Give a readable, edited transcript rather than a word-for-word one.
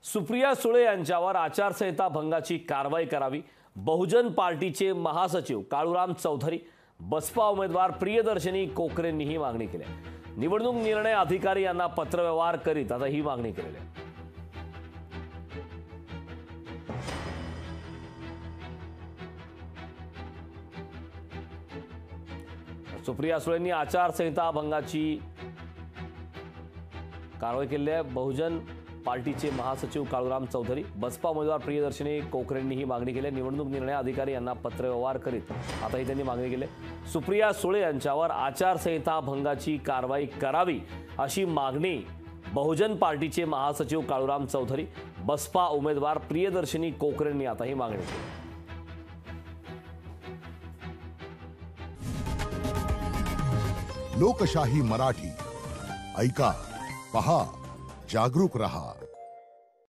सुप्रिया सुळे यांच्यावर आचारसंहिता भंगाची कारवाई करावी। बहुजन पार्टीचे महासचिव काळूराम चौधरी, बसपा उमेदवार प्रियदर्शनी कोकरेंनी ही मागणी केली आहे। निवडणूक निर्णय अधिकारी यांना पत्रव्यवहार करीत आता ही मागणी केली आहे। सुप्रिया सुळेंनी आचारसंहिता भंगाची कारवाई केली आहे। बहुजन पार्टीचे महासचिव काळूराम चौधरी, बसपा उमेदवार प्रियदर्शनी कोकरेंनी ही मागणी केली आहे। निवडणूक निर्णय अधिकारी यांना पत्रव्यवहार करीत आता ही त्यांनी मागणी केली आहे। सुप्रिया सुळे यांच्यावर आचारसंहिता भंगाची कारवाई करावी अशी मागणी बहुजन पार्टीचे महासचिव काळूराम चौधरी, बसपा उमेदवार प्रियदर्शनी कोकरेंनी आता ही मागणी केली। लोकशाही मराठी ऐका, पहा, जागरूक रहा।